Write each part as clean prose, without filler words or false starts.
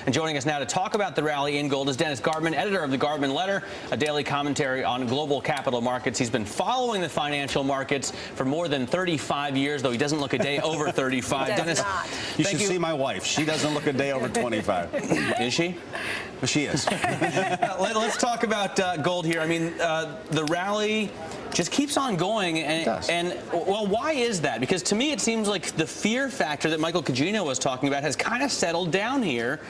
And joining us now to talk about the rally in gold is Dennis Gartman, editor of the Gartman Letter, a daily commentary on global capital markets. He's been following the financial markets for more than 35 years, though he doesn't look a day over 35. Dennis, you should see my wife. She doesn't look a day over 25. Is she? She is. Let's talk about gold here. I mean, the rally just keeps on going, and well, why is that? Because to me, it seems like the fear factor that Michael Cugino was talking about has kind of settled down here.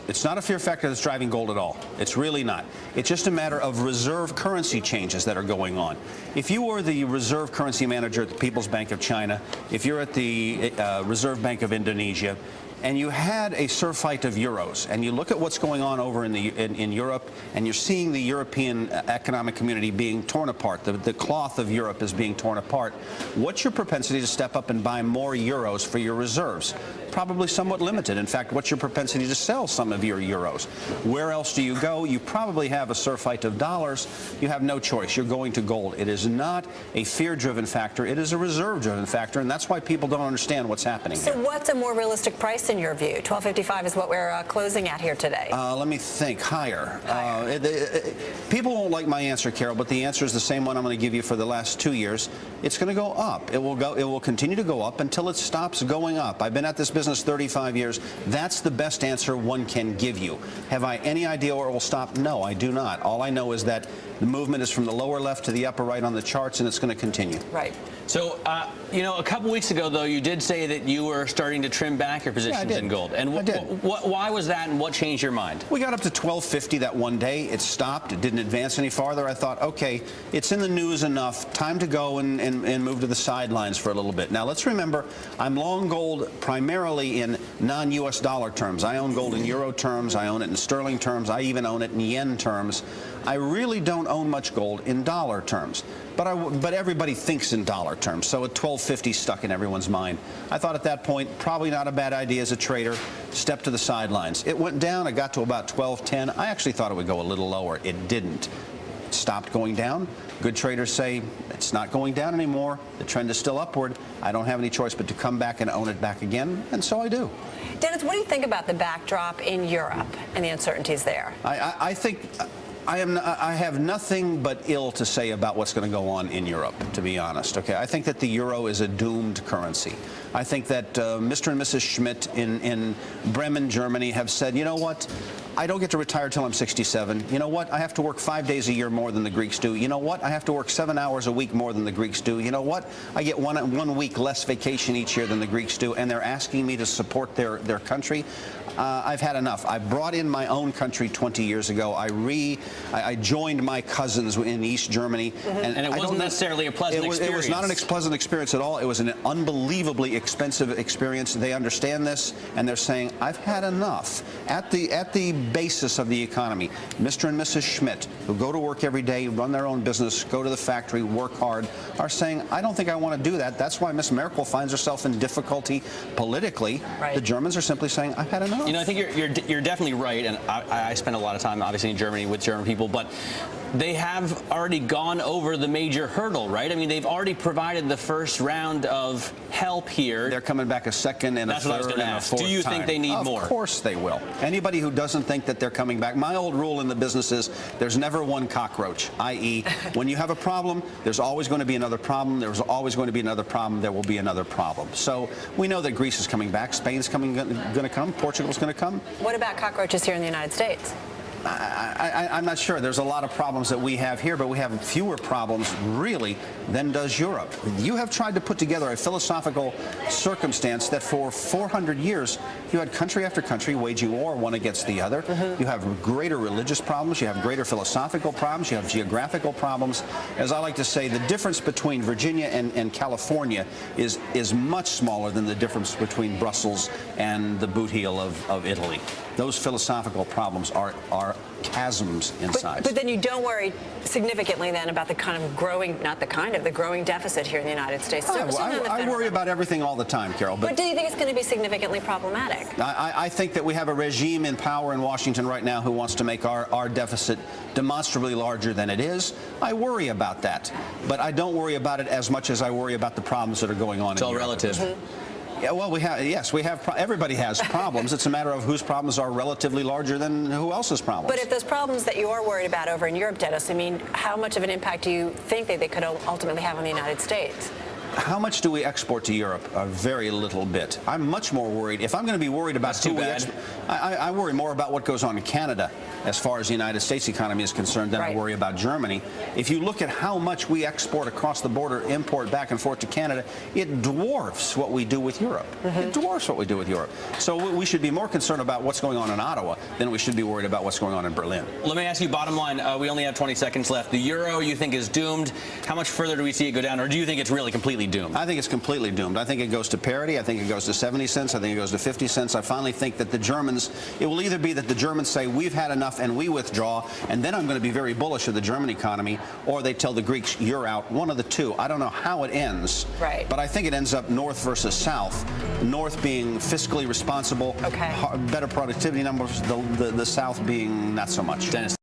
It's not a fear factor that's driving gold at all. It's really not. It's just a matter of reserve currency changes that are going on. If you were the reserve currency manager at the People's Bank of China, if you're at the Reserve Bank of Indonesia, and you had a surfeit of euros, and you look at what's going on over in Europe, and you're seeing the European economic community being torn apart, the cloth of Europe is being torn apart, what's your propensity to step up and buy more euros for your reserves? Probably somewhat limited. In fact, what's your propensity to sell some of your euros? Where else do you go? You probably have a surfeit of dollars. You have no choice. You're going to gold. It is not a fear-driven factor. It is a reserve-driven factor, and that's why people don't understand what's happening So here. What's a more realistic price in your view? 1255 is what we're closing at here today. Let me think. Higher. People won't like my answer, Carol, but the answer is the same one I'm going to give you for the last 2 years. It's going to go up. It will continue to go up until it stops going up. I've been at this business 35 years. That's the best answer one can give you. Have I any idea where it will stop? No, I do not. All I know is that the movement is from the lower left to the upper right on the charts, and it's going to continue. Right. So, you know, a couple weeks ago, though, you did say that you were starting to trim back your positions in gold. And why was that, and what changed your mind? We got up to 1250 that one day. It stopped. It didn't advance any farther. I thought, okay, it's in the news enough. Time to go and move to the sidelines for a little bit. Now, let's remember, I'm long gold primarily in non-U.S. dollar terms. I own gold in euro terms. I own it in sterling terms. I even own it in yen terms. I really don't own much gold in dollar terms. But everybody thinks in dollar terms, so at 1250 stuck in everyone's mind. I thought at that point, probably not a bad idea as a trader, step to the sidelines. It went down, it got to about 1210. I actually thought it would go a little lower. It didn't. It stopped going down. Good traders say, it's not going down anymore. The trend is still upward. I don't have any choice but to come back and own it back again, and so I do. Dennis, what do you think about the backdrop in Europe and the uncertainties there? I think I have nothing but ill to say about what's going to go on in Europe, to be honest. Okay, I think that the euro is a doomed currency. I think that Mr. and Mrs. Schmidt in Bremen, Germany, have said, you know what? I don't get to retire till I'm 67. You know what? I have to work 5 days a year more than the Greeks do. You know what? I have to work 7 hours a week more than the Greeks do. You know what? I get one week less vacation each year than the Greeks do, and they're asking me to support their country. I've had enough. I brought in my own country 20 years ago. I joined my cousins in East Germany. And it wasn't necessarily a pleasant experience. It was not a pleasant experience at all. It was an unbelievably expensive experience. They understand this, and they're saying, I've had enough. At the basis of the economy, Mr. and Mrs. Schmidt, who go to work every day, run their own business, go to the factory, work hard, are saying, I don't think I want to do that. That's why Miss Merkel finds herself in difficulty politically. Right. The Germans are simply saying, I've had enough. You know, I think you're definitely right, and I spend a lot of time, obviously, in Germany with German people, but they have already gone over the major hurdle, right? I mean, they've already provided the first round of help here. They're coming back a second and a third and a fourth time. Do you think they need more? Of course they will. Anybody who doesn't think that they're coming back, my old rule in the business is there's never one cockroach, i.e., when you have a problem, there's always going to be another problem. There's always going to be another problem. There will be another problem. So we know that Greece is coming back. Spain's going to come. Portugal's going to come. What about cockroaches here in the United States? I'm not sure. There's a lot of problems that we have here, but we have fewer problems, really, than does Europe. You have tried to put together a philosophical circumstance that for 400 years, you had country after country waging war one against the other. You have greater religious problems. You have greater philosophical problems. You have geographical problems. As I like to say, the difference between Virginia and California is much smaller than the difference between Brussels and the boot heel of Italy. Those philosophical problems are chasms in size. But then you don't worry significantly then about the kind of growing, the growing deficit here in the United States. I worry about everything all the time, Carol. But do you think it's going to be significantly problematic? I think that we have a regime in power in Washington right now who wants to make our deficit demonstrably larger than it is. I worry about that. But I don't worry about it as much as I worry about the problems that are going on in Europe. It's all relative. Yeah, well, everybody has problems. It's a matter of whose problems are relatively larger than who else's problems. But if those problems that you're worried about over in Europe, Dennis, I mean, how much of an impact do you think that they could ultimately have on the United States? How much do we export to Europe? A very little bit. I'm much more worried. If I'm going to be worried about who we export, I worry more about what goes on in Canada as far as the United States economy is concerned than I worry about Germany. If you look at how much we export across the border, import back and forth to Canada, it dwarfs what we do with Europe. It dwarfs what we do with Europe. So we should be more concerned about what's going on in Ottawa than we should be worried about what's going on in Berlin. Let me ask you, bottom line, we only have 20 seconds left. The euro, you think, is doomed. How much further do we see it go down, or do you think it's really completely doomed? I think it's completely doomed. I think it goes to parity. I think it goes to 70 cents. I think it goes to 50 cents. I finally think that the Germans, it will either be that the Germans say we've had enough and we withdraw, and then I'm going to be very bullish of the German economy, or they tell the Greeks you're out. One of the two. I don't know how it ends. Right. But I think it ends up north versus south. North being fiscally responsible, better productivity numbers, the south being not so much. Dennis.